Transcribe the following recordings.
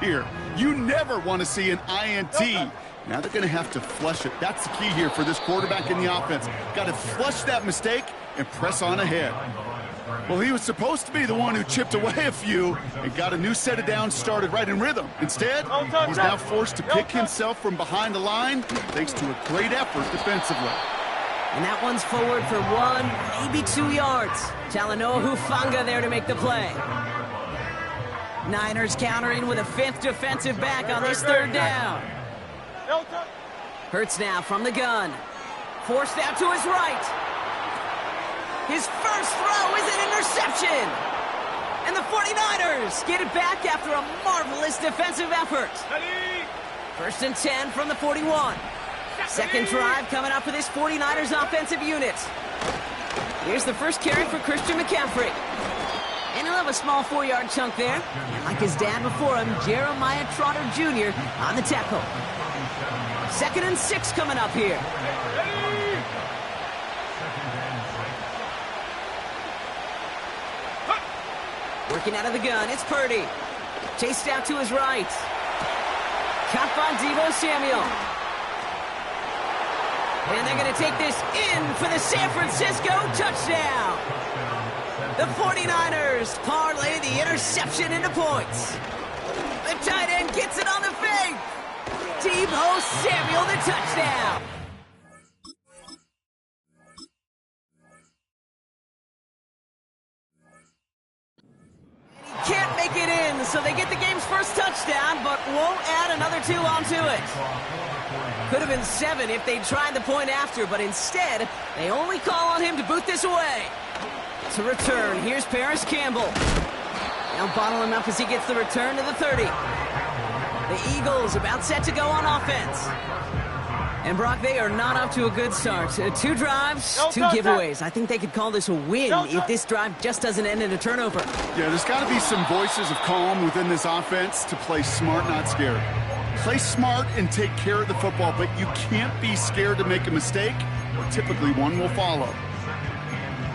here. You never want to see an INT. Now they're going to have to flush it. That's the key here for this quarterback in the offense. Got to flush that mistake and press on ahead. Well, he was supposed to be the one who chipped away a few and got a new set of downs started right in rhythm. Instead, he's now forced to pick himself from behind the line thanks to a great effort defensively. And that one's forward for 1, maybe 2 yards. Talanoa Hufanga there to make the play. Niners countering with a 5th defensive back on this 3rd down. Hurts now from the gun. Forced out to his right. His first throw is an interception. And the 49ers get it back after a marvelous defensive effort. 1st and 10 from the 41. Second drive coming up for this 49ers offensive unit. Here's the first carry for Christian McCaffrey. And he'll have a small 4-yard chunk there. And like his dad before him, Jeremiah Trotter Jr. on the tackle. 2nd and 6 coming up here. Working out of the gun, it's Purdy. Chased out to his right. Caught by Deebo Samuel. And they're going to take this in for the San Francisco touchdown. The 49ers parlay the interception into points. The tight end gets it on the fake. Deebo Samuel, the touchdown. He can't make it in, so they get the game's first touchdown, but won't add another 2 onto it. Could have been 7 if they tried the point after, but instead, they only call on him to boot this away. To return, here's Paris Campbell. Now bottle him up as he gets the return to the 30. The Eagles about set to go on offense. And Brock, they are not off to a good start. 2 drives, 2 giveaways. I think they could call this a win if this drive just doesn't end in a turnover. Yeah, there's got to be some voices of calm within this offense to play smart, not scared. Play smart and take care of the football, but you can't be scared to make a mistake, or typically one will follow.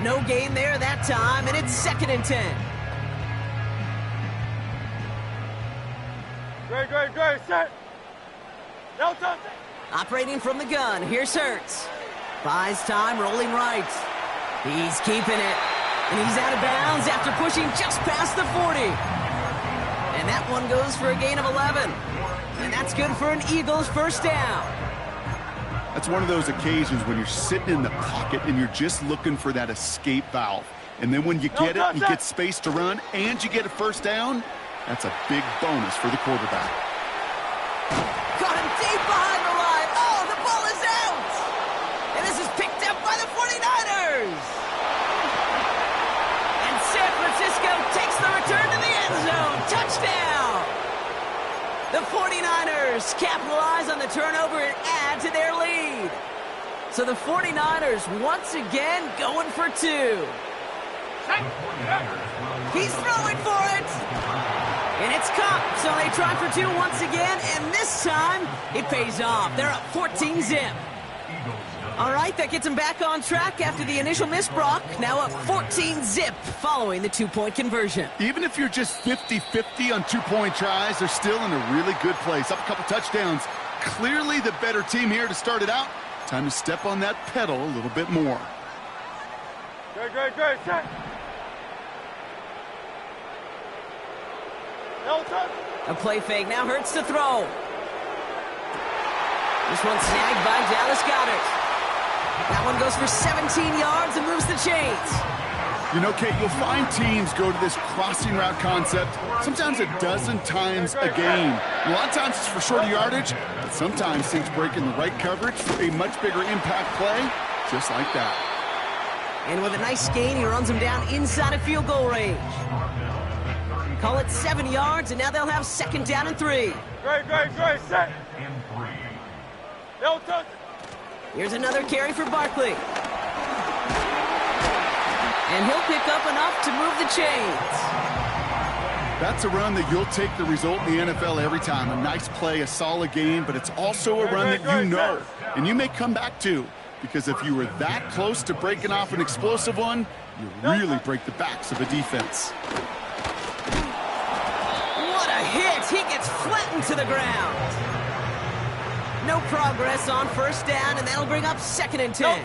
No gain there that time, and it's 2nd and 10. Great, set. No touch. Operating from the gun, here's Hurts. Buys time, rolling right. He's keeping it. And he's out of bounds after pushing just past the 40. And that one goes for a gain of 11. And that's good for an Eagles first down. That's one of those occasions when you're sitting in the pocket and you're just looking for that escape valve. And then when you get it, you get space to run, and you get a first down, that's a big bonus for the quarterback. Got him deep behind the line. Oh, the ball is out. And this is picked up by the 49ers. And San Francisco takes the return to the end zone. Touchdown. The 49ers capitalize on the turnover and add to their lead. So the 49ers once again going for 2. He's throwing for it. And it's caught. So they try for 2 once again, and this time it pays off. They're up 14-zip. All right, that gets them back on track after the initial miss, Brock. Now up 14-zip following the 2-point conversion. Even if you're just 50-50 on 2-point tries, they're still in a really good place. Up a couple touchdowns. Clearly the better team here to start it out. Time to step on that pedal a little bit more. Great, set. No touch. A play fake, now Hurts to throw. This one's snagged by Dallas Goedert. That one goes for 17 yards and moves the chains. You know, Kate, you'll find teams go to this crossing route concept sometimes a dozen times a game. A lot of times it's for shorter yardage, but sometimes teams break in the right coverage for a much bigger impact play, just like that. And with a nice gain, he runs him down inside of field goal range. Call it 7 yards, and now they'll have 2nd down and 3. Great, set. No touch. Here's another carry for Barkley. And he'll pick up enough to move the chains. That's a run that you'll take the result in the NFL every time. A nice play, a solid game, but it's also a run that you know, and you may come back to, because if you were that close to breaking off an explosive one, you really break the backs of a defense. What a hit! He gets into the ground. No progress on first down, and that'll bring up 2nd and 10.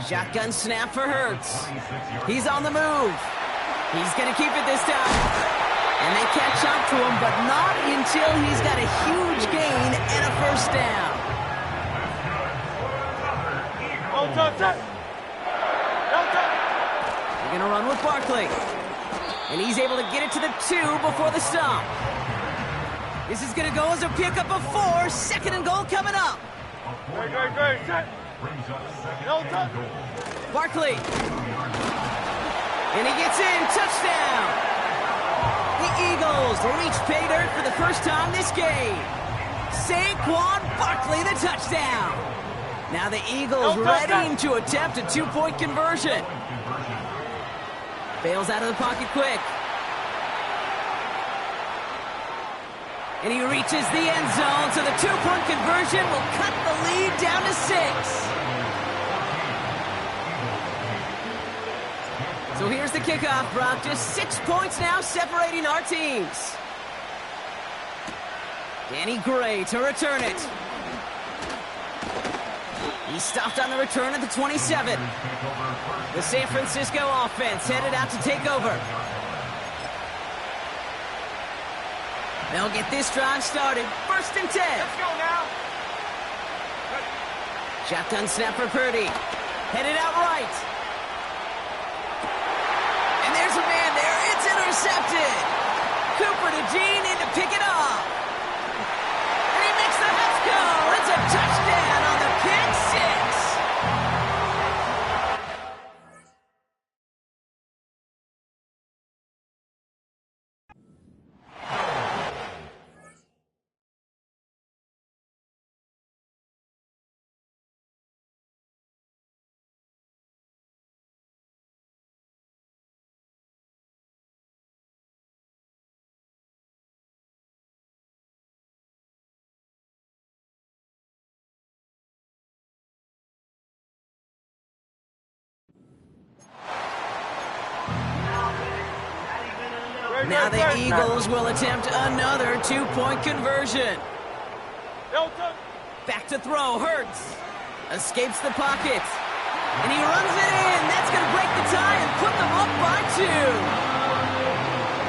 Shotgun snap for Hurts. He's on the move. He's going to keep it this time. And they catch up to him, but not until he's got a huge gain and a first down. They're going to run with Barkley. And he's able to get it to the 2 before the stop. This is going to go as a pickup of 4. 2nd and goal coming up. Barkley. And he gets in. Touchdown. The Eagles reach pay dirt for the first time this game. Saquon Barkley, the touchdown. Now the Eagles ready to attempt a 2-point conversion. Bails out of the pocket quick. And he reaches the end zone, so the 2-point conversion will cut the lead down to 6. So here's the kickoff, Brock. Just 6 points now separating our teams. Danny Gray to return it. He stopped on the return at the 27. The San Francisco offense headed out to take over. They'll get this drive started. 1st and 10. Let's go now. Shotgun snap for Purdy. Headed out right. And there's a man there. It's intercepted. Cooper to Gene in to pick it up. And he makes the half score. It's a touchdown on the pick 6. Now the Eagles will attempt another 2-point conversion. Back to throw, Hurts. Escapes the pocket. And he runs it in. That's going to break the tie and put them up by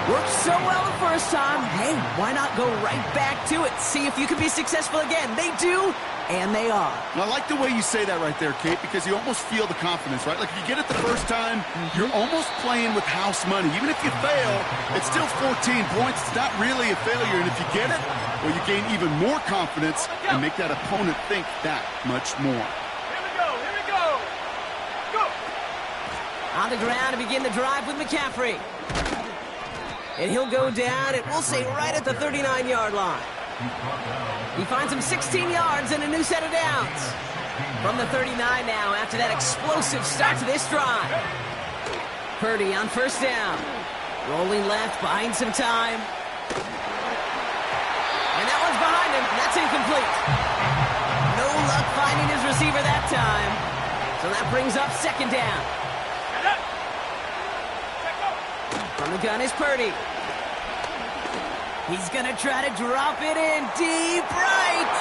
2. Worked so well the first time. Hey, why not go right back to it? See if you can be successful again. They do, and they are. And I like the way you say that right there, Kate, because you almost feel the confidence, right? Like if you get it the first time, you're almost playing with house money. Even if you fail, it's still 14 points. It's not really a failure. And if you get it, well, you gain even more confidence and make that opponent think that much more. Here we go. Go. On the ground to begin the drive with McCaffrey. And he'll go down, and we'll say right at the 39-yard line. He finds him 16 yards and a new set of downs. From the 39 now after that explosive start to this drive. Purdy on first down. Rolling left, buying some time. And that one's behind him. That's incomplete. No luck finding his receiver that time. So that brings up 2nd down. From the gun is Purdy. He's going to try to drop it in deep right.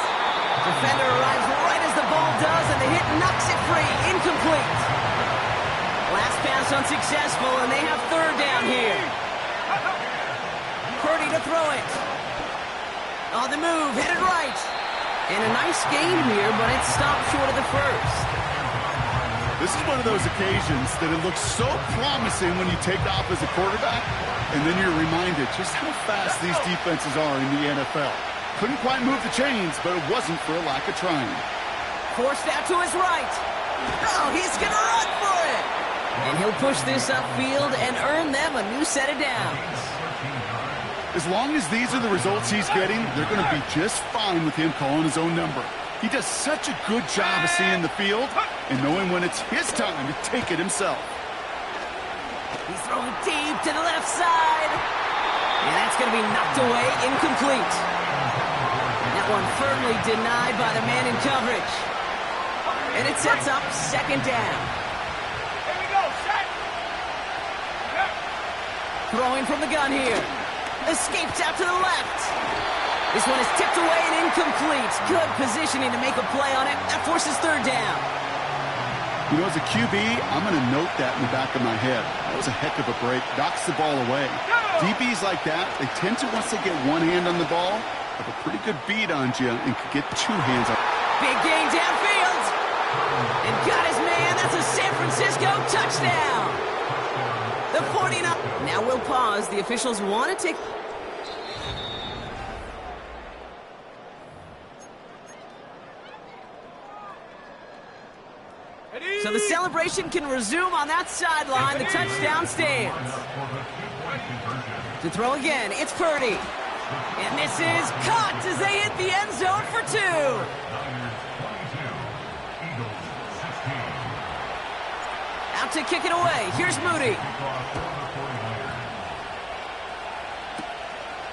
Defender arrives right as the ball does, and the hit knocks it free. Incomplete. Last pass unsuccessful, and they have 3rd down here. Purdy to throw it. On the move, headed right. And a nice gain here, but it stopped short of the first. This is one of those occasions that it looks so promising when you take off as a quarterback, and then you're reminded just how fast these defenses are in the NFL. Couldn't quite move the chains, but it wasn't for a lack of trying. Forced out to his right. Oh, he's going to run for it. And he'll push this upfield and earn them a new set of downs. As long as these are the results he's getting, they're going to be just fine with him calling his own number. He does such a good job of seeing the field and knowing when it's his time to take it himself. He's throwing deep to the left side. And that's going to be knocked away, incomplete. That one firmly denied by the man in coverage. And it sets up 2nd down. Here we go, set. Throwing from the gun here. Escapes out to the left. This one is tipped away and incomplete. Good positioning to make a play on it. That forces third down. You know, as a QB, I'm going to note that in the back of my head. That was a heck of a break. Knocks the ball away. DBs like that, they tend to, once they get one hand on the ball, have a pretty good beat on you and can get two hands on. Big gain downfield. And got his man. That's a San Francisco touchdown. The 49. Now we'll pause. The officials want to take... So the celebration can resume on that sideline. The touchdown stands. To throw again, it's Purdy. And this is caught as they hit the end zone for 2. Out to kick it away. Here's Moody.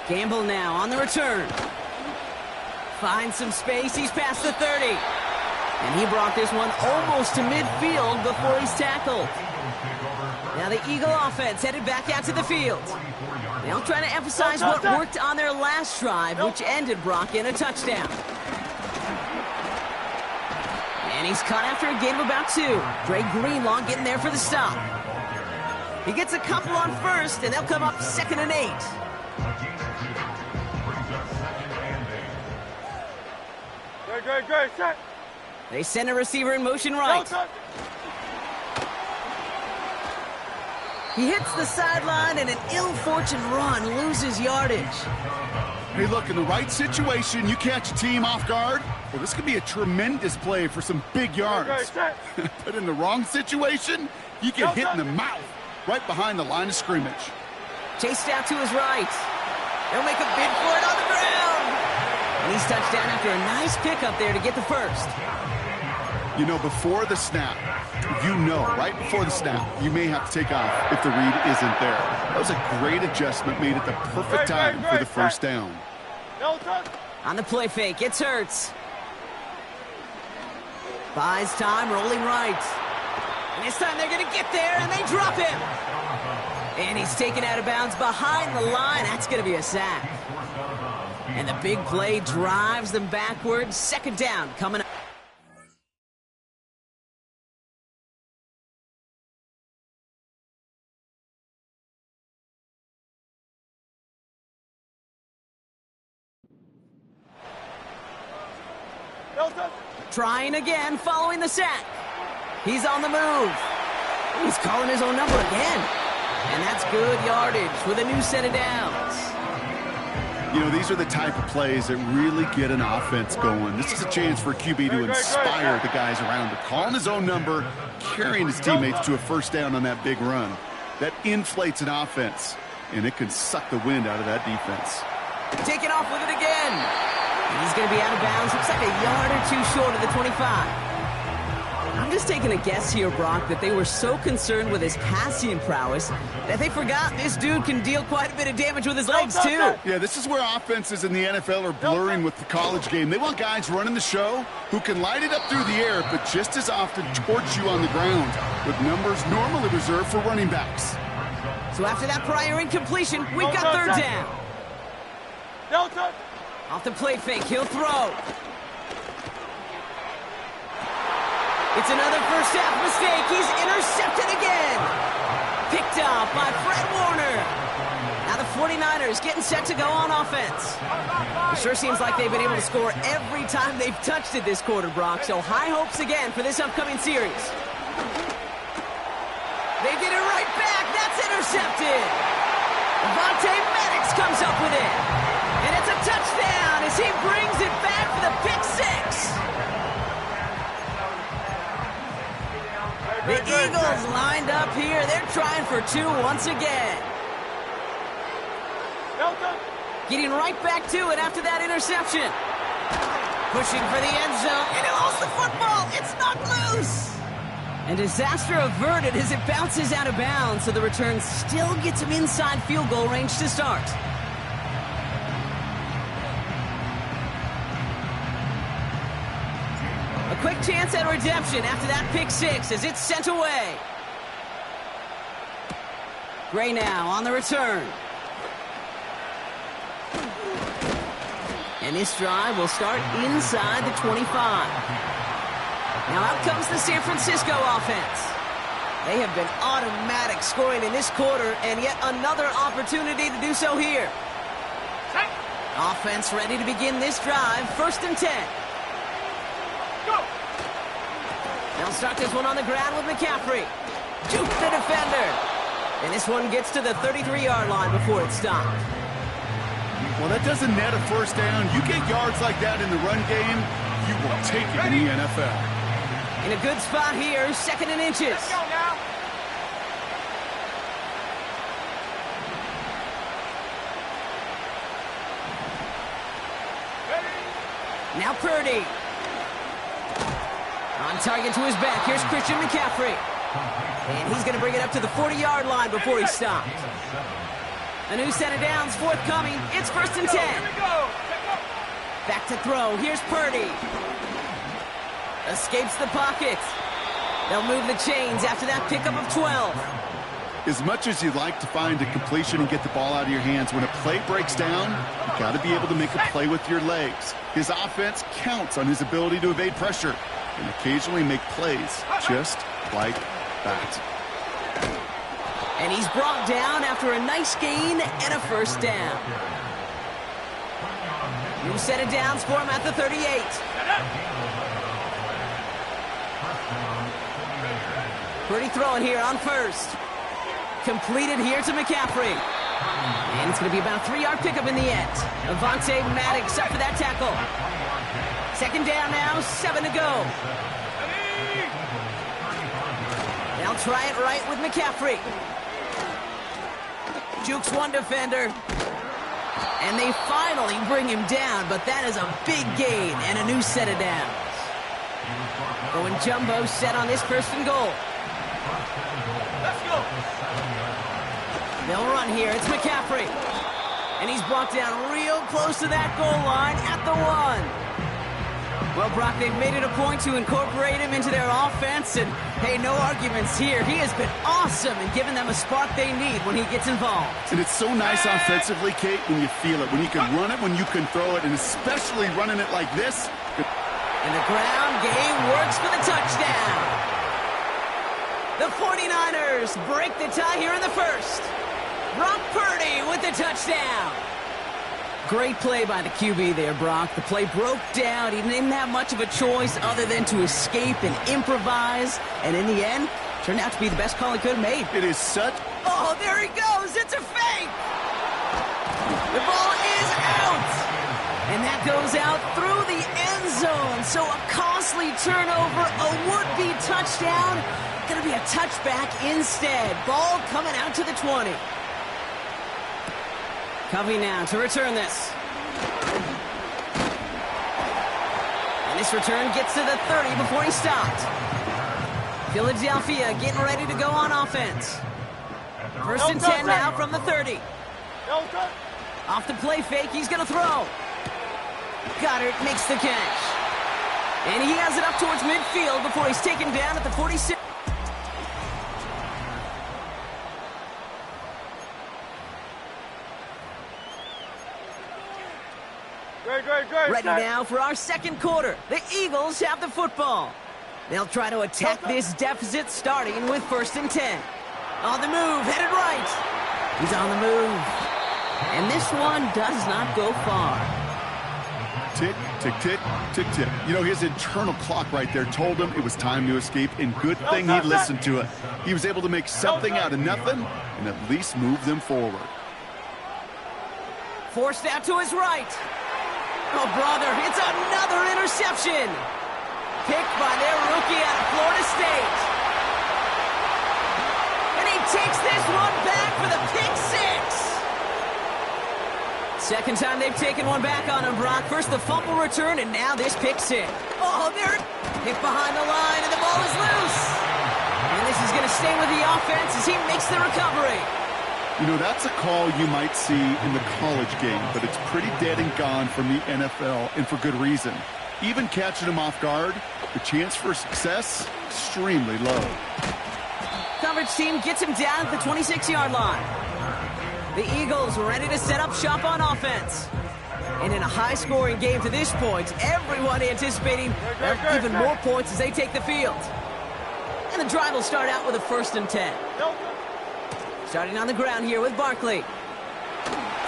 Gamble now on the return. Finds some space. He's past the 30. And he brought this one almost to midfield before he's tackled. Now the Eagle offense headed back out to the field. They'll try to emphasize what worked on their last drive, which ended Brock in a touchdown. And he's caught after a gain of about 2. Dre Greenlaw getting there for the stop. He gets a couple on first, and they'll come up 2nd and 8. Great, set. They send a receiver in motion right. He hits the sideline and an ill-fortuned run loses yardage. Hey, look, in the right situation, you catch a team off guard. Well, this could be a tremendous play for some big yards. But in the wrong situation, you get hit in the mouth right behind the line of scrimmage. Chased out to his right. They'll make a bid for it on the ground. And he's touched down after a nice pickup there to get the first. You know, before the snap, right before the snap, you may have to take off if the read isn't there. That was a great adjustment made at the perfect time for the first down. On the play fake, it's Hurts. Buys time, rolling right. And this time they're going to get there, and they drop him. And he's taken out of bounds behind the line. That's going to be a sack. And the big play drives them backwards. 2nd down coming up. Trying again, following the sack. He's on the move. He's calling his own number again. And that's good yardage with a new set of downs. You know, these are the type of plays that really get an offense going. This is a chance for a QB to inspire the guys around him. Calling his own number, carrying his teammates to a first down on that big run. That inflates an offense, and it can suck the wind out of that defense. Taking off with it again. He's going to be out of bounds. Looks like a yard or 2 short of the 25. I'm just taking a guess here, Brock, that they were so concerned with his passing prowess that they forgot this dude can deal quite a bit of damage with his legs, too. Yeah, this is where offenses in the NFL are blurring with the college game. They want guys running the show who can light it up through the air, but just as often torch you on the ground with numbers normally reserved for running backs. So after that prior incompletion, we've got third down. Off the play fake, he'll throw. It's another first half mistake. He's intercepted again. Picked off by Fred Warner. Now the 49ers getting set to go on offense. It sure seems like they've been able to score every time they've touched it this quarter, Brock. So high hopes again for this upcoming series. They get it right back. That's intercepted. Avonte Maddox comes up with it. And it's a touchdown as he brings it back for the pick 6. The Eagles lined up here. They're trying for 2 once again. Getting right back to it after that interception. Pushing for the end zone, and he lost the football. It's not loose. And disaster averted as it bounces out of bounds, so the return still gets him inside field goal range to start. A quick chance at redemption after that pick 6 as it's sent away. Gray now on the return. And this drive will start inside the 25. Now out comes the San Francisco offense. They have been automatic scoring in this quarter, and yet another opportunity to do so here. Offense ready to begin this drive, 1st and 10. Go! They'll start this one on the ground with McCaffrey. Juke the defender. And this one gets to the 33-yard line before it's stopped. Well, that doesn't net a first down. You get yards like that in the run game, you will take it in the NFL. In a good spot here, 2nd and inches. Let's go now. Now Purdy. On target to his back. Here's Christian McCaffrey. And he's going to bring it up to the 40-yard line before he stops. A new set of downs forthcoming. It's 1st and 10. Here we go. Back to throw. Here's Purdy. Escapes the pocket. They'll move the chains after that pickup of 12. As much as you'd like to find a completion and get the ball out of your hands, when a play breaks down, you've got to be able to make a play with your legs. His offense counts on his ability to evade pressure and occasionally make plays just like that. And he's brought down after a nice gain and a 1st down. New set of downs for him at the 38. Purdy throwing here on 1st. Completed here to McCaffrey. And it's going to be about a 3-yard pickup in the end. Avonte Maddox up for that tackle. 2nd down now, 7 to go. They'll try it right with McCaffrey. Jukes one defender. And they finally bring him down, but that is a big gain and a new set of downs. Going jumbo set on this 1st and goal. Let's go. They'll run here. It's McCaffrey. And he's brought down real close to that goal line at the 1. Well, Brock, they've made it a point to incorporate him into their offense, and, hey, no arguments here. He has been awesome in giving them a spark they need when he gets involved. And it's so nice offensively, Kate, when you feel it, when you can run it, when you can throw it, and especially running it like this. And the ground game works for the touchdown. The 49ers break the tie here in the 1st. Brock Purdy with the touchdown. Great play by the QB there, Brock. The play broke down. He didn't have much of a choice other than to escape and improvise. And in the end, turned out to be the best call he could have made. It is such... Oh, there he goes. It's a fake. The ball is out. And that goes out through the end zone. So a costly turnover, a would-be touchdown. Going to be a touchback instead. Ball coming out to the 20. Covey now to return this. And this return gets to the 30 before he stopped. Philadelphia getting ready to go on offense. 1st and 10 now from the 30. Off the play fake, he's going to throw. Goddard makes the catch. And he has it up towards midfield before he's taken down at the 46. Ready now for our 2nd quarter. The Eagles have the football. They'll try to attack this deficit starting with 1st and 10. On the move, headed right. He's on the move. And this one does not go far. Tick, tick, tick, tick, tick. You know, his internal clock right there told him it was time to escape, and good thing he listened to it. He was able to make something out of nothing and at least move them forward. Forced out to his right. Oh, brother, it's another interception. Picked by their rookie out of Florida State. And he takes this one back for the pick 6. Second time they've taken one back on him, Brock. First the fumble return, and now this pick 6. Oh, they're hit behind the line, and the ball is loose. And this is going to stay with the offense as he makes the recovery. You know, that's a call you might see in the college game, but it's pretty dead and gone from the NFL, and for good reason. Even catching him off guard, the chance for success, extremely low. Coverage team gets him down at the 26-yard line. The Eagles ready to set up shop on offense. And in a high-scoring game to this point, everyone anticipating even more points as they take the field. And the drive will start out with a 1st and 10. Starting on the ground here with Barkley.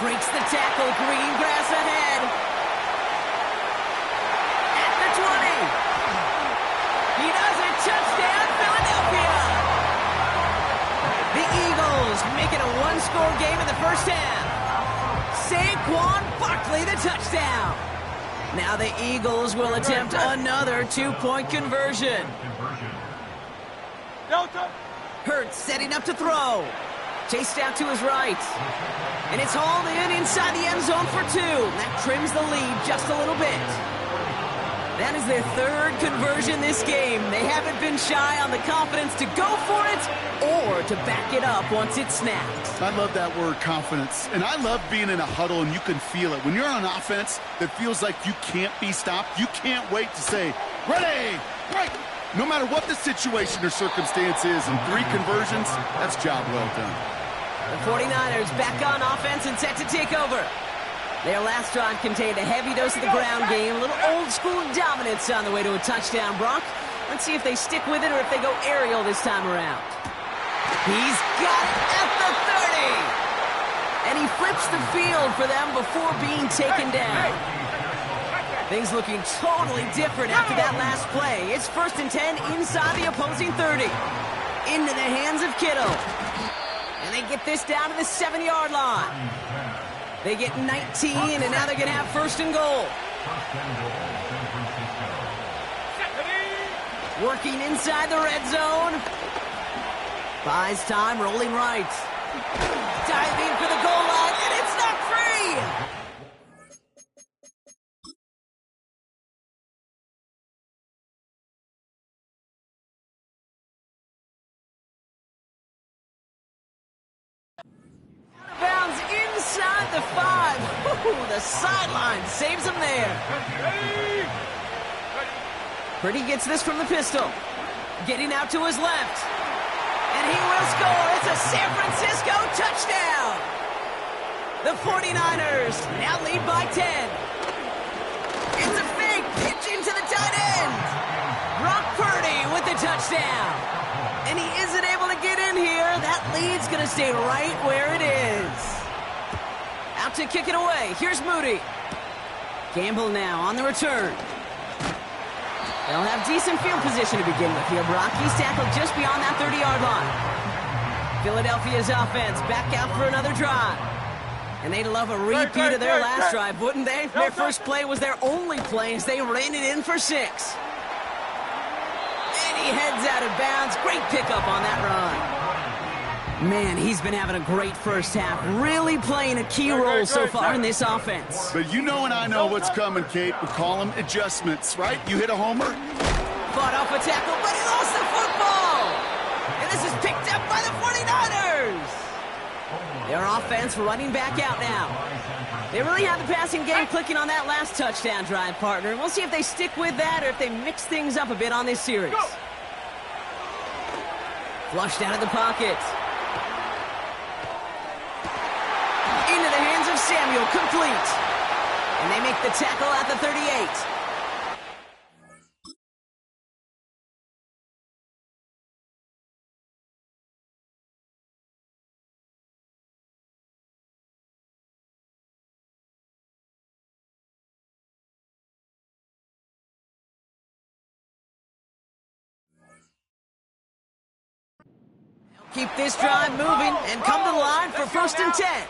Breaks the tackle, green grass ahead. At the 20. He does it, touchdown, Philadelphia! The Eagles make it a 1-score game in the first half. Saquon Barkley, the touchdown. Now the Eagles will attempt another 2-point conversion. Hurts setting up to throw. Chased out to his right. And it's hauled in inside the end zone for 2. That trims the lead just a little bit. That is their 3rd conversion this game. They haven't been shy on the confidence to go for it or to back it up once it's snapped. I love that word, confidence. And I love being in a huddle and you can feel it. When you're on offense that feels like you can't be stopped, you can't wait to say, ready, right. No matter what the situation or circumstance is, in 3 conversions, that's job well done. The 49ers back on offense and set to take over. Their last drive contained a heavy dose of the ground game, a little old-school dominance on the way to a touchdown, Brock. Let's see if they stick with it or if they go aerial this time around. He's got it at the 30! And he flips the field for them before being taken down. Things looking totally different after that last play. It's 1st and 10 inside the opposing 30. Into the hands of Kittle. And they get this down to the 7-yard line. They get 19, and now they're going to have 1st and goal. Working inside the red zone. Buys time, rolling right. Diving for the goal line, and it's not free! Bounds inside the 5. Ooh, the sideline saves him there. Purdy gets this from the pistol. Getting out to his left. And he will score. It's a San Francisco touchdown. The 49ers now lead by 10. It's a fake pitch into the tight end. Brock Purdy with the touchdown. And he isn't able to get in here. That lead's going to stay right where it is. Out to kick it away. Here's Moody. Campbell now on the return. They'll have decent field position to begin with here, Brock. He's tackled just beyond that 30-yard line. Philadelphia's offense back out for another drive. And they'd love a repeat of their last drive, wouldn't they? Their first play was their only play as they ran it in for 6. And he heads out of bounds. Great pickup on that run. Man, he's been having a great first half. Really playing a key role so far in this offense. But you know and I know what's coming, Kate. We call them adjustments, right? You hit a homer. Fought off a tackle, but he lost the football. And this is picked up by the 49ers. Their offense running back out now. They really have the passing game clicking on that last touchdown drive, partner. We'll see if they stick with that or if they mix things up a bit on this series. Flushed out of the pocket. Into the hands of Samuel, complete. And they make the tackle at the 38. Keep this drive moving and come to the line for 1st and 10.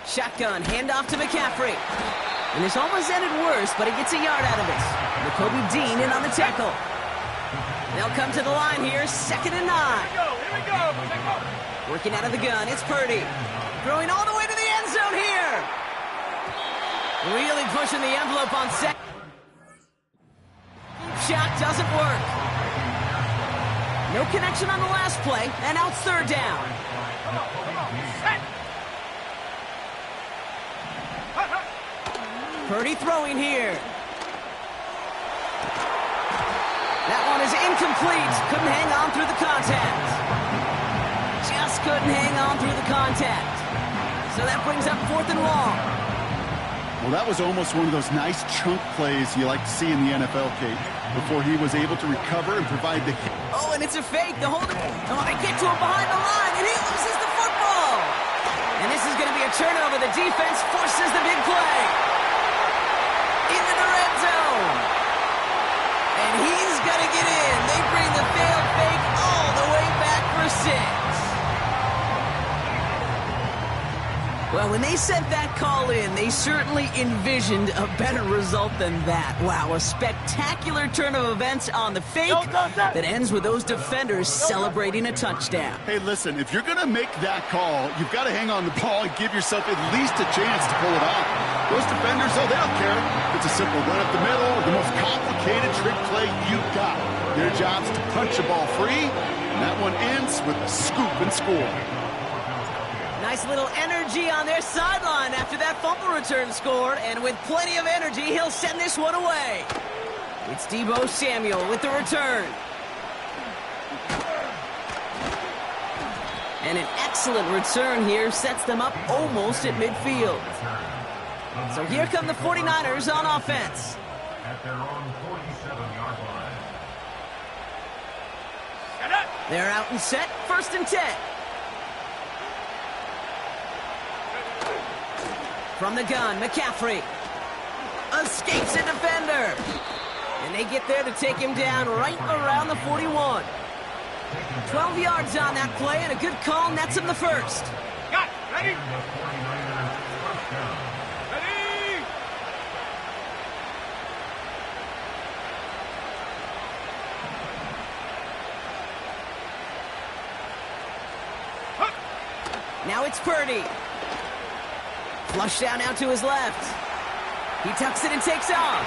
Shotgun, handoff to McCaffrey. And this almost ended worse, but he gets a yard out of it. Jacoby Dean in on the tackle. They'll come to the line here, 2nd and 9. Here we go. Working out of the gun, it's Purdy. Throwing all the way to the end zone here. Really pushing the envelope on second. Shot doesn't work. No connection on the last play, and now it's 3rd down. Purdy throwing here. That one is incomplete. Couldn't hang on through the contact. Just couldn't hang on through the contact. So that brings up 4th and long. Well, that was almost one of those nice chunk plays you like to see in the NFL, Kate, before he was able to recover and provide the hit. Oh, and it's a fake. The holder. Oh, they get to him behind the line, and he loses the football. And this is going to be a turnover. The defense forces the big play. Into the red zone. And he's going to get in. They bring the failed fake all the way back for 6. Well, when they sent that call in, they certainly envisioned a better result than that. Wow, a spectacular turn of events on the fake that ends with those defenders celebrating a touchdown. Hey, listen, if you're going to make that call, you've got to hang on the ball and give yourself at least a chance to pull it off. Those defenders, oh, they don't care. It's a simple run up the middle, the most complicated trick play you've got. Their job's to punch the ball free, and that one ends with a scoop and score. Nice little energy on their sideline after that fumble return scored, and with plenty of energy, he'll send this one away. It's Deebo Samuel with the return. And an excellent return here sets them up almost at midfield. So here come the 49ers on offense. At their own 47-yard line. They're out and set, 1st and 10. From the gun, McCaffrey escapes a defender. And they get there to take him down right around the 41. 12 yards on that play, and a good call nets him the first. Got ready. The 49ers first down. Ready. Now it's Purdy. Flush down out to his left. He tucks it and takes off.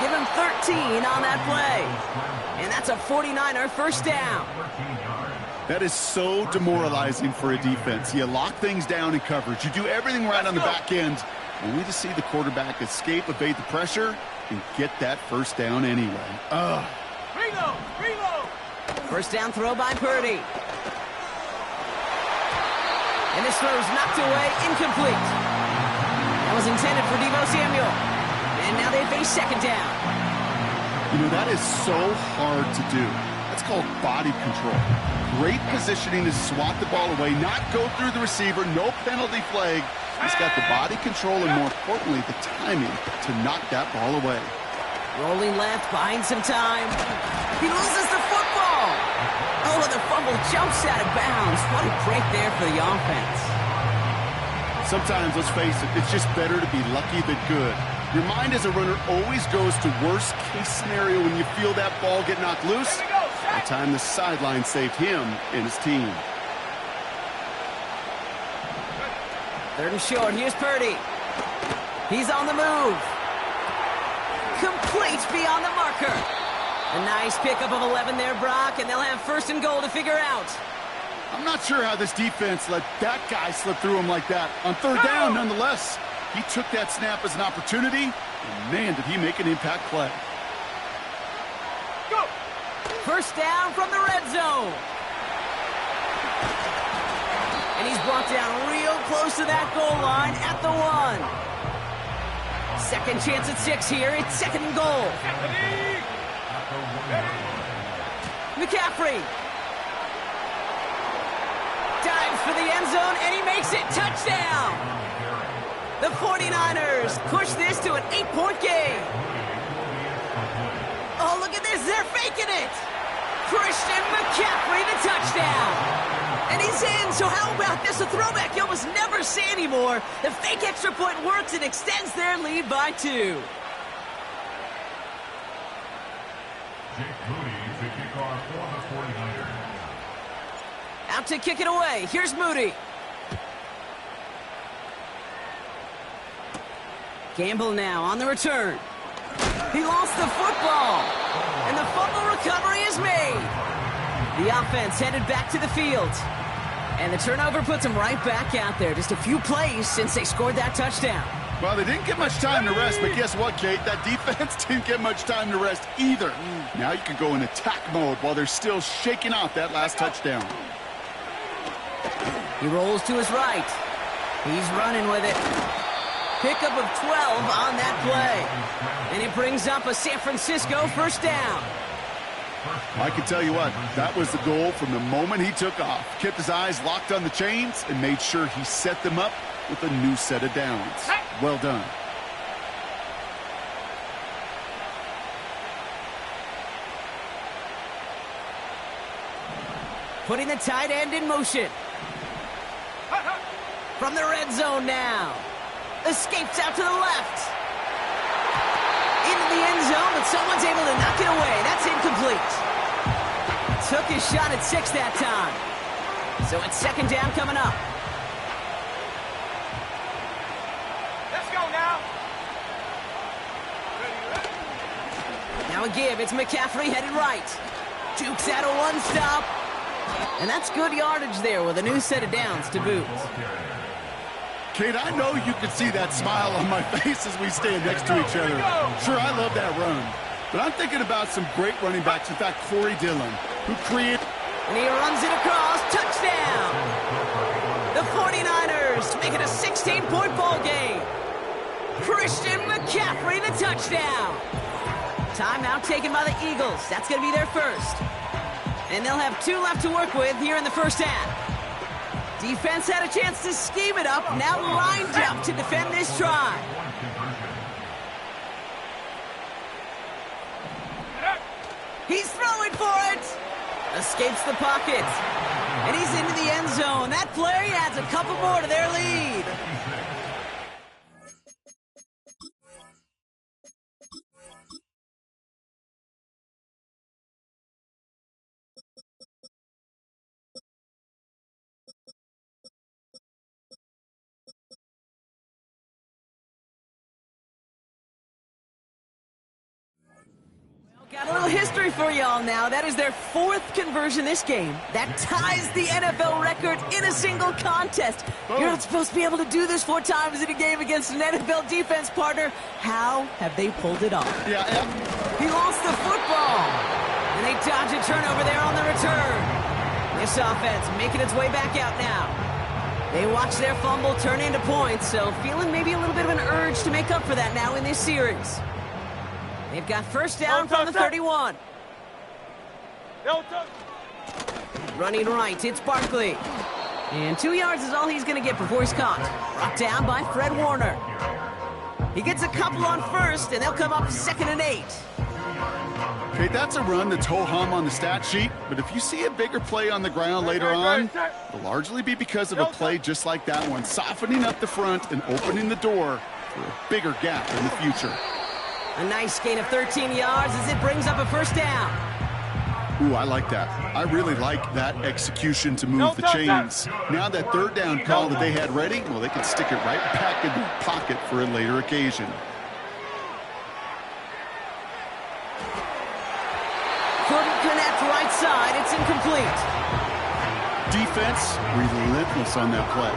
Give him 13 on that play. And that's a 49er first down. That is so demoralizing for a defense. You lock things down in coverage. You do everything right on the back end, only to see the quarterback escape, evade the pressure, and get that first down anyway. Reload. First down throw by Purdy. And this throw's knocked away, incomplete. That was intended for Deebo Samuel. And now they face second down. You know, that is so hard to do. That's called body control. Great positioning to swat the ball away, not go through the receiver, no penalty flag. He's got the body control and, more importantly, the timing to knock that ball away. Rolling left, buying some time. He loses the football. Oh, and the fumble jumps out of bounds. What a break there for the offense. Sometimes, let's face it, it's just better to be lucky than good. Your mind as a runner always goes to worst-case scenario when you feel that ball get knocked loose. That time the sideline saved him and his team. 3rd and short. Here's Purdy. He's on the move. Complete beyond the marker. A nice pickup of 11 there, Brock, and they'll have 1st and goal to figure out. I'm not sure how this defense let that guy slip through him like that. On 3rd down, nonetheless, he took that snap as an opportunity, and man, did he make an impact play. Go. First down from the red zone. And he's brought down real close to that goal line at the 1. Second chance at 6 here. It's 2nd and goal. McCaffrey dives for the end zone, and he makes it. Touchdown! The 49ers push this to an 8-point game. Oh, look at this. They're faking it. Christian McCaffrey, the touchdown. And he's in, so how about this? A throwback you almost never see anymore. The fake extra point works and extends their lead by 2. Jake Moody to kick off for the 49ers. Out to kick it away. Here's Moody. Gamble now on the return. He lost the football. And the fumble recovery is made. The offense headed back to the field. And the turnover puts them right back out there. Just a few plays since they scored that touchdown. Well, they didn't get much time to rest, but guess what, Kate? That defense didn't get much time to rest either. Now you can go in attack mode while they're still shaking off that last touchdown. He rolls to his right. He's running with it. Pickup of 12 on that play. And it brings up a San Francisco first down. I can tell you what, that was the goal from the moment he took off. Kept his eyes locked on the chains and made sure he set them up with a new set of downs. Well done. Putting the tight end in motion. From the red zone now. Escapes out to the left. Into the end zone, but someone's able to knock it away. That's incomplete. Took his shot at 6 that time. So it's second down coming up. Let's go now. Now a give. It's McCaffrey headed right. Jukes out a one-stop. And that's good yardage there with a new set of downs to boot. Kate, I know you can see that smile on my face as we stand next to each other. Sure, I love that run. But I'm thinking about some great running backs. In fact, Corey Dillon, who created... And he runs it across. Touchdown! The 49ers make it a 16-point ball game. Christian McCaffrey, the touchdown. Timeout taken by the Eagles. That's going to be their first. And they'll have 2 left to work with here in the first half. Defense had a chance to scheme it up, now lined up to defend this try. He's throwing for it. Escapes the pocket. And he's into the end zone. That play adds a couple more to their lead. Got a little history for y'all now. That is their 4th conversion this game. That ties the NFL record in a single contest. You're not supposed to be able to do this 4 times in a game against an NFL defense partner. How have they pulled it off? Yeah. He lost the football. And they dodge a turnover there on the return. This offense making its way back out now. They watch their fumble turn into points, so feeling maybe a little bit of an urge to make up for that now in this series. They've got first down from the 31. Running right, it's Barkley. And 2 yards is all he's going to get before he's caught. Brought down by Fred Warner. He gets a couple on first, and they'll come up 2nd and 8. Okay, that's a run that's ho-hum on the stat sheet, but if you see a bigger play on the ground later on, it'll largely be because of a play just like that one, softening up the front and opening the door for a bigger gap in the future. A nice gain of 13 yards as it brings up a first down. Ooh, I like that. I really like that execution to move the chains. Now that 3rd down call that they had ready, well, they can stick it right back in the pocket for a later occasion. Couldn't connect right side. It's incomplete. Defense relentless on that play.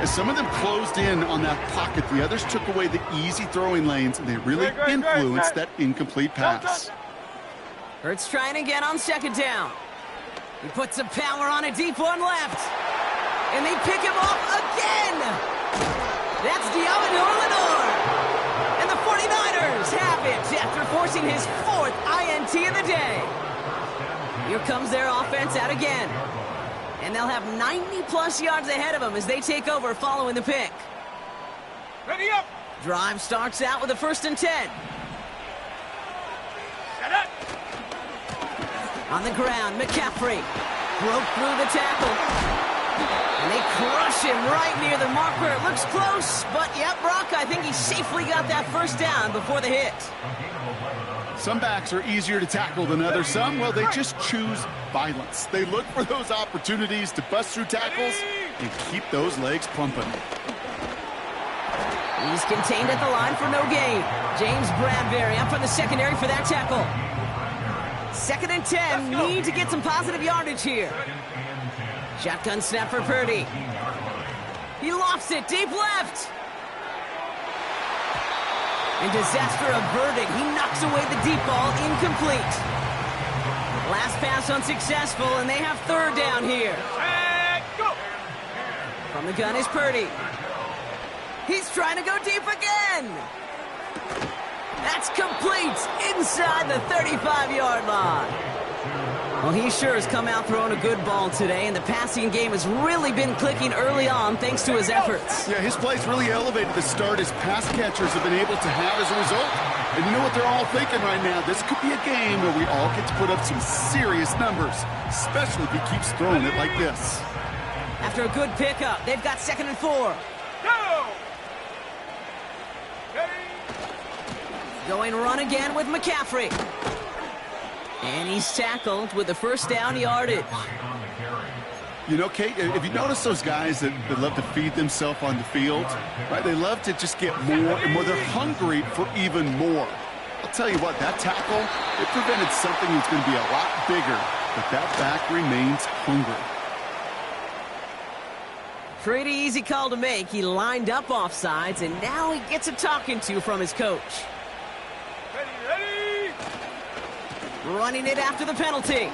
As some of them closed in on that pocket, the others took away the easy throwing lanes, and they really influenced that incomplete pass. Hurts trying again on 2nd down. He puts some power on a deep one left. And they pick him off again. That's Diamador Lenore. And the 49ers have it after forcing his 4th INT of the day. Here comes their offense out again. And they'll have 90-plus yards ahead of them as they take over following the pick. Ready up. Drive starts out with a 1st and 10. Set up. On the ground, McCaffrey broke through the tackle. And they crush him right near the marker. It looks close, but yep, Brock, I think he safely got that first down before the hit. Some backs are easier to tackle than others. Some, well, they just choose violence. They look for those opportunities to bust through tackles and keep those legs pumping. He's contained at the line for no gain. James Bradbury up in the secondary for that tackle. 2nd and 10, need to get some positive yardage here. Shotgun snap for Purdy. He lofts it deep left. And disaster averted. He knocks away the deep ball, incomplete. Last pass unsuccessful, and they have 3rd down here. And go. From the gun is Purdy. He's trying to go deep again. That's complete inside the 35-yard line. Well, he sure has come out throwing a good ball today, and the passing game has really been clicking early on thanks to his efforts. Yeah, his plays really elevated the start his pass catchers have been able to have as a result. And you know what they're all thinking right now? This could be a game where we all get to put up some serious numbers, especially if he keeps throwing it like this. After a good pickup, they've got 2nd and 4. Go! Going run again with McCaffrey. And he's tackled with the first down yardage. You know, Kate, if you notice those guys that love to feed themselves on the field, right? They love to just get more and more. They're hungry for even more. I'll tell you what, that tackle, it prevented something that's going to be a lot bigger, but that back remains hungry. Pretty easy call to make. He lined up offsides, and now he gets a talking to from his coach. Ready! Running it after the penalty.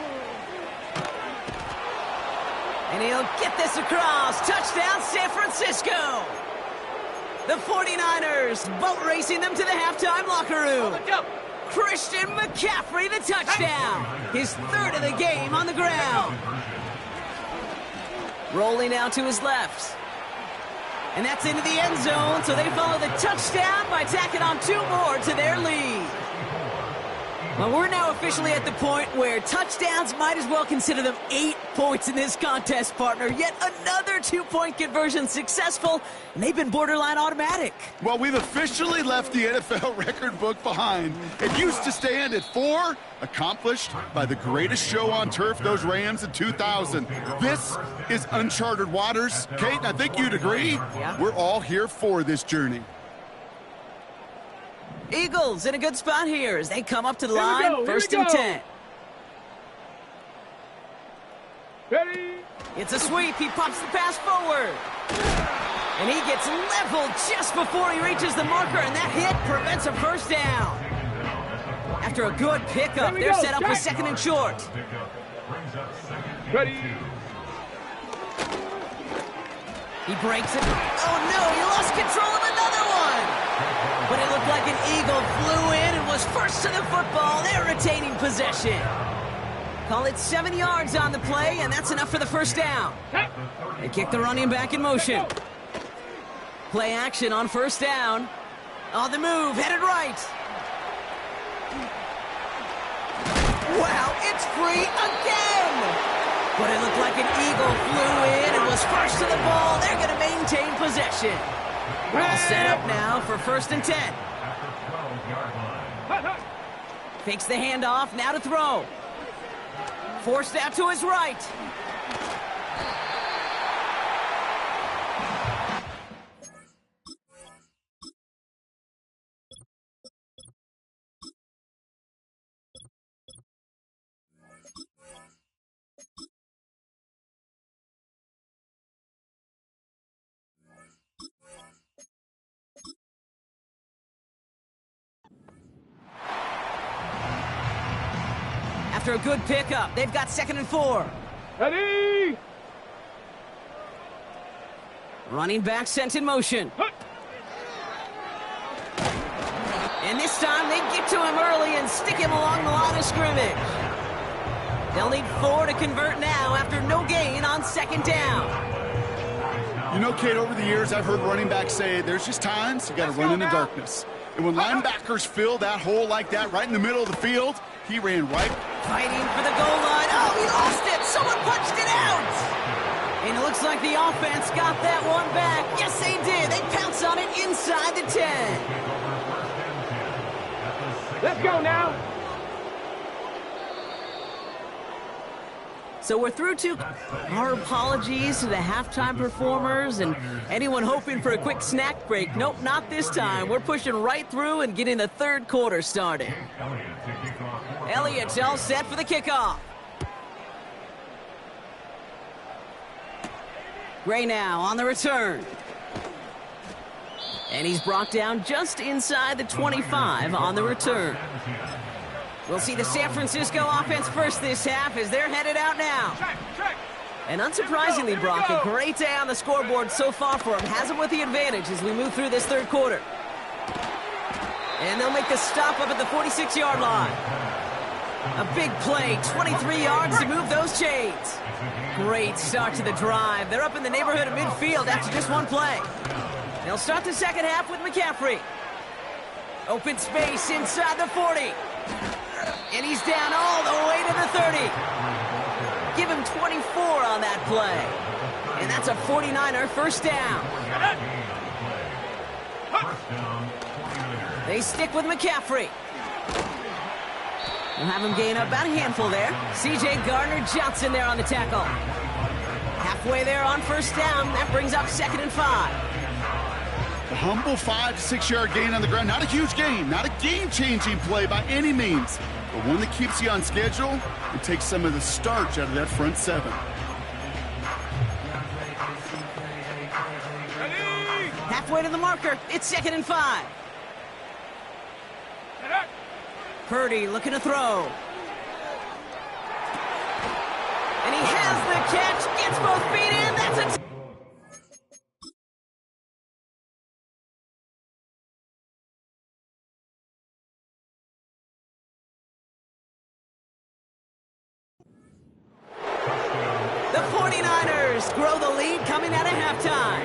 And he'll get this across. Touchdown, San Francisco. The 49ers boat racing them to the halftime locker room. Christian McCaffrey, the touchdown. His 3rd of the game on the ground. Rolling out to his left. And that's into the end zone, so they follow the touchdown by tacking on 2 more to their lead. Well, we're now officially at the point where touchdowns might as well consider them 8 points in this contest, partner. Yet another 2-point conversion successful, and they've been borderline automatic. Well, we've officially left the NFL record book behind. It used to stand at 4, accomplished by the greatest show on turf, those Rams in 2000. This is uncharted waters. Kate, I think you'd agree. Yeah. We're all here for this journey. Eagles in a good spot here as they come up to the Here we line, go, here 1st we and go. 10. Ready? It's a sweep. He pops the pass forward. And he gets leveled just before he reaches the marker, and that hit prevents a first down. After a good pickup, they're set up with 2nd and short. Ready? He breaks it. Oh, no, he lost control of another one. But it looked like an Eagle flew in and was first to the football. They're retaining possession. Call it 7 yards on the play, and that's enough for the first down. They kick the running back in motion. Play action on 1st down. On the move, headed right. Wow, it's free again. But it looked like an Eagle flew in and was first to the ball. They're going to maintain possession. All set up now for 1st and 10. Fakes the handoff, now to throw. Forced out to his right. After a good pickup, they've got 2nd and 4. Ready? Running back sent in motion. And this time they get to him early and stick him along the line of scrimmage. They'll need 4 to convert now after no gain on 2nd down. You know, Kate, over the years, I've heard running backs say there's just times you got to run in the darkness. And when linebackers fill that hole like that right in the middle of the field, he ran right. Fighting for the goal line. Oh, he lost it. Someone punched it out. And it looks like the offense got that one back. Yes, they did. They pounce on it inside the 10. Let's go now. So we're through to our apologies to the halftime performers and anyone hoping for a quick snack break. Nope, not this time. We're pushing right through and getting the 3rd quarter started. Elliott's all set for the kickoff. Gray now on the return. And he's brought down just inside the 25 on the return. We'll see the San Francisco offense first this half as they're headed out now. And unsurprisingly, Brock, a great day on the scoreboard so far for him. Has him with the advantage as we move through this third quarter. And they'll make the stop up at the 46-yard line. A big play, 23 yards to move those chains. Great start to the drive. They're up in the neighborhood of midfield after just one play. They'll start the second half with McCaffrey. Open space inside the 40. And he's down all the way to the 30. Give him 24 on that play. And that's a 49er first down. They stick with McCaffrey. We'll have him gain up about a handful there. C.J. Gardner-Johnson there on the tackle. Halfway there on first down. That brings up 2nd and 5. A humble 5 to 6 yard gain on the ground. Not a huge gain, not a game-changing play by any means, but one that keeps you on schedule and takes some of the starch out of that front 7. Halfway to the marker. It's 2nd and 5. Purdy looking to throw. And he has the catch. Gets both feet in. That's a The 49ers grow the lead coming out of halftime.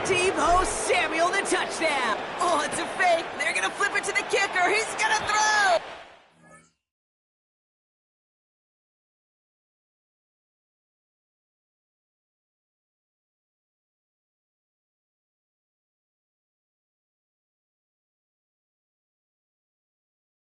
Deebo Samuel, the touchdown. Oh, it's a fake. They're going to flip it to the kicker. He's going to throw.